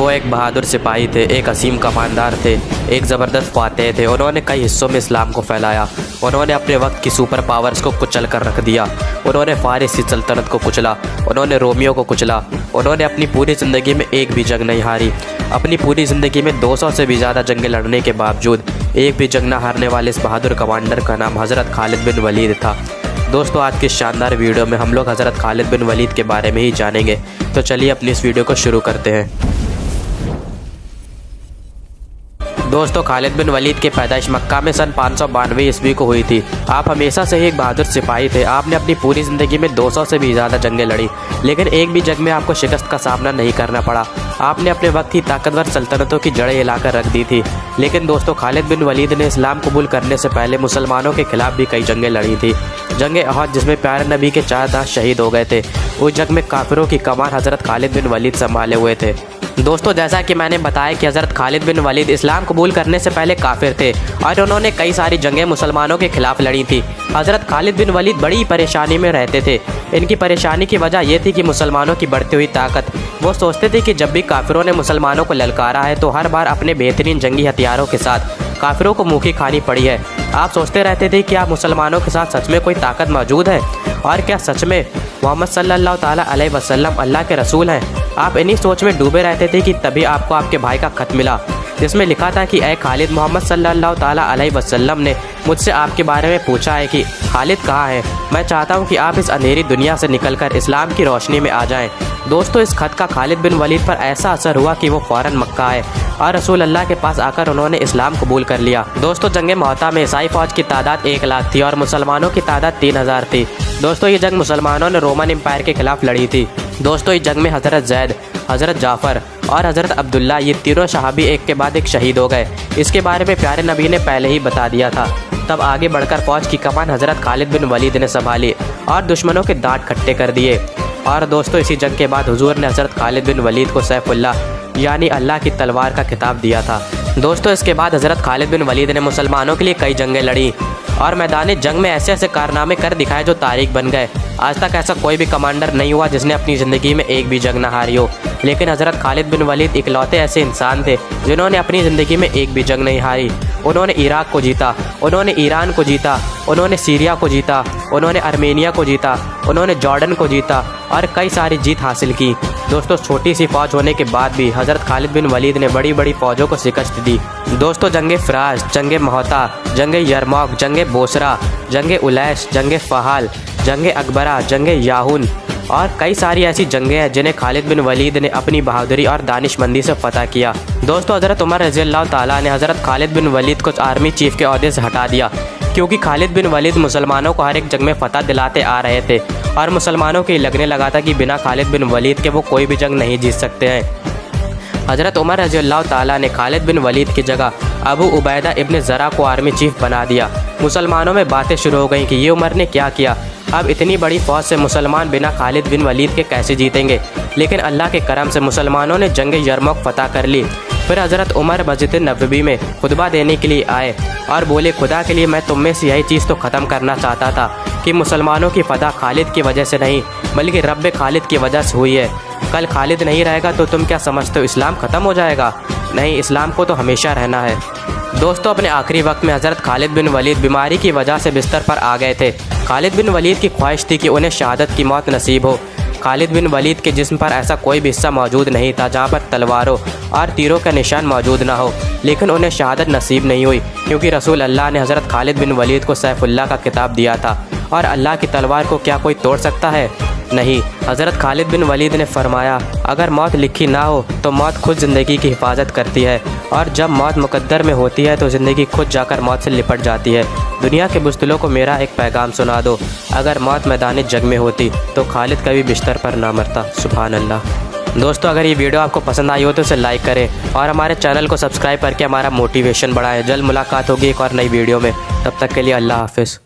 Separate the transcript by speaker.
Speaker 1: वो एक बहादुर सिपाही थे, एक असीम कमांडर थे, एक ज़बरदस्त फातेह थे। उन्होंने कई हिस्सों में इस्लाम को फैलाया। उन्होंने अपने वक्त की सुपर पावर्स को कुचल कर रख दिया। उन्होंने फारिस की सल्तनत को कुचला, उन्होंने रोमियो को कुचला। उन्होंने अपनी पूरी ज़िंदगी में एक भी जंग नहीं हारी। अपनी पूरी ज़िंदगी में 200 से भी ज़्यादा जंगें लड़ने के बावजूद एक भी जंग न हारने वाले इस बहादुर कमांडर का नाम हज़रत खालिद बिन वलीद था। दोस्तों, आज की शानदार वीडियो में हम लोग हज़रत खालिद बिन वलीद के बारे में ही जानेंगे। तो चलिए अपनी इस वीडियो को शुरू करते हैं। दोस्तों, खालिद बिन वलीद की पैदाइश मक्का में सन 592 ईस्वी को हुई थी। आप हमेशा से ही एक बहादुर सिपाही थे। आपने अपनी पूरी ज़िंदगी में 200 से भी ज़्यादा जंगें लड़ी, लेकिन एक भी जंग में आपको शिकस्त का सामना नहीं करना पड़ा। आपने अपने वक्त की ताकतवर सल्तनतों की जड़ें हिलाकर रख दी थी। लेकिन दोस्तों, खालिद बिन वलीद ने इस्लाम कबूल करने से पहले मुसलमानों के खिलाफ भी कई जंगें लड़ी थी। जंग अहद, जिसमें प्यारे नबी के 4 दास शहीद हो गए थे, उस जंग में काफिरों की कमान हज़रत खालिद बिन वलीद संभाले हुए थे। दोस्तों, जैसा कि मैंने बताया कि हज़रत खालिद बिन वलीद इस्लाम कबूल करने से पहले काफिर थे और उन्होंने कई सारी जंगें मुसलमानों के खिलाफ लड़ी थी। हज़रत खालिद बिन वलीद बड़ी परेशानी में रहते थे। इनकी परेशानी की वजह यह थी कि मुसलमानों की बढ़ती हुई ताकत। वो सोचते थे कि जब भी काफिरों ने मुसलमानों को ललकारा है तो हर बार अपने बेहतरीन जंगी हथियारों के साथ काफिरों को मुँह की खानी पड़ी है। आप सोचते रहते थे कि आप मुसलमानों के साथ सच में कोई ताकत मौजूद है और क्या सच में मोहम्मद सल्लल्लाहु ताला अलैहि वसल्लम अल्लाह के रसूल हैं। आप इन्हीं सोच में डूबे रहते थे कि तभी आपको आपके भाई का खत मिला, जिसमें लिखा था कि ए खालिद, मोहम्मद सल्लल्लाहु ताला अलैहि वसल्लम ने मुझसे आपके बारे में पूछा है कि खालिद कहाँ है। मैं चाहता हूँ कि आप इस अंधेरी दुनिया से निकलकर इस्लाम की रोशनी में आ जाएं। दोस्तों, इस खत का खालिद बिन वलीद पर ऐसा असर हुआ कि वो फ़ौरन मक्का आए और रसूल अल्लाह के पास आकर उन्होंने इस्लाम कबूल कर लिया। दोस्तों, जंग मुअत्ता में ईसाई फ़ौज की तादाद 1 लाख थी और मुसलमानों की तादाद 3000 थी। दोस्तों, ये जंग मुसलमानों ने रोमन एम्पायर के खिलाफ लड़ी थी। दोस्तों, इस जंग में हज़रत जैद, हज़रत जाफ़र और हज़रत अब्दुल्ला, ये तीनों सहाबी एक के बाद एक शहीद हो गए। इसके बारे में प्यारे नबी ने पहले ही बता दिया था। तब आगे बढ़कर फ़ौज की कमान हज़रत खालिद बिन वलीद ने संभाली और दुश्मनों के दांत खट्टे कर दिए। और दोस्तों, इसी जंग के बाद हुजूर ने हज़रत खालिद बिन वलीद को सैफुल्लाह यानी अल्लाह की तलवार का खिताब दिया था। दोस्तों, इसके बाद हज़रत खालिद बिन वलीद ने मुसलमानों के लिए कई जंगें लड़ी और मैदान जंग में ऐसे ऐसे कारनामे कर दिखाए जो तारीख बन गए। आज तक ऐसा कोई भी कमांडर नहीं हुआ जिसने अपनी ज़िंदगी में एक भी जंग न हारी हो, लेकिन हज़रत खालिद बिन वलीद इकलौते ऐसे इंसान थे जिन्होंने अपनी ज़िंदगी में एक भी जंग नहीं हारी। उन्होंने इराक को जीता, उन्होंने ईरान को जीता, उन्होंने सीरिया को जीता, उन्होंने आर्मेनिया को जीता, उन्होंने जॉर्डन को जीता और कई सारी जीत हासिल की। दोस्तों, छोटी सी फ़ौज होने के बाद भी हज़रत खालिद बिन वलीद ने बड़ी बड़ी फ़ौजों को शिकस्त दी। दोस्तों, जंग फ़राज, जंग मुअत्ता, जंग यरमौक, जंग बोसरा, जंग उलैश, जंग फ़हाल, जंग अकबरा, जंग याहून और कई सारी ऐसी जंगें हैं जिन्हें खालिद बिन वलीद ने अपनी बहादुरी और दानिशमंदी से फ़तह किया। दोस्तों, हज़रत उमर रज़ियल्लाहु ताला ने हज़रत खालिद बिन वलीद को आर्मी चीफ के ओहदे से हटा दिया, क्योंकि खालिद बिन वलीद मुसलमानों को हर एक जंग में फ़तह दिलाते आ रहे थे और मुसलमानों को ये लगने लगा था कि बिना खालिद बिन वलीद के वो कोई भी जंग नहीं जीत सकते हैं। हज़रत उमर रज़ियल्लाहु ताला ने खालिद बिन वलीद की जगह अबू उबैदा इब्न ज़रा को आर्मी चीफ बना दिया। मुसलमानों में बातें शुरू हो गईं कि ये उमर ने क्या किया। अब इतनी बड़ी फ़ौज से मुसलमान बिना खालिद बिन वलीद के कैसे जीतेंगे। लेकिन अल्लाह के करम से मुसलमानों ने जंग यरमौक फ़तह कर ली। फिर हज़रत उमर मस्जिद नबवी में खुतबा देने के लिए आए और बोले, खुदा के लिए मैं तुम में से यही चीज़ तो ख़त्म करना चाहता था कि मुसलमानों की फ़तह खालिद की वजह से नहीं बल्कि रब्बे खालिद की वजह से हुई है। कल खालिद नहीं रहेगा तो तुम क्या समझते हो, इस्लाम ख़त्म हो जाएगा? नहीं, इस्लाम को तो हमेशा रहना है। दोस्तों, अपने आखिरी वक्त में हज़रत खालिद बिन वलीद बीमारी की वजह से बिस्तर पर आ गए थे। खालिद बिन वलीद की ख्वाहिश थी कि उन्हें शहादत की मौत नसीब हो। खालिद बिन वलीद के जिस्म पर ऐसा कोई भी हिस्सा मौजूद नहीं था जहाँ पर तलवारों और तीरों का निशान मौजूद ना हो, लेकिन उन्हें शहादत नसीब नहीं हुई, क्योंकि रसूल अल्लाह ने हज़रत खालिद बिन वलीद को सैफुल्लाह का खिताब दिया था और अल्लाह की तलवार को क्या कोई तोड़ सकता है? नहीं। हज़रत खालिद बिन वलीद ने फरमाया, अगर मौत लिखी ना हो तो मौत खुद ज़िंदगी की हिफाजत करती है और जब मौत मुकद्दर में होती है तो ज़िंदगी खुद जाकर मौत से लिपट जाती है। दुनिया के बुज़दिलों को मेरा एक पैगाम सुना दो, अगर मौत मैदान जंग में होती तो खालिद कभी बिस्तर पर ना मरता। सुभान अल्लाह। दोस्तों, अगर ये वीडियो आपको पसंद आई हो तो इसे लाइक करें और हमारे चैनल को सब्सक्राइब करके हमारा मोटिवेशन बढ़ाएं। जल्द मुलाकात होगी एक और नई वीडियो में, तब तक के लिए अल्लाह हाफ़िज़।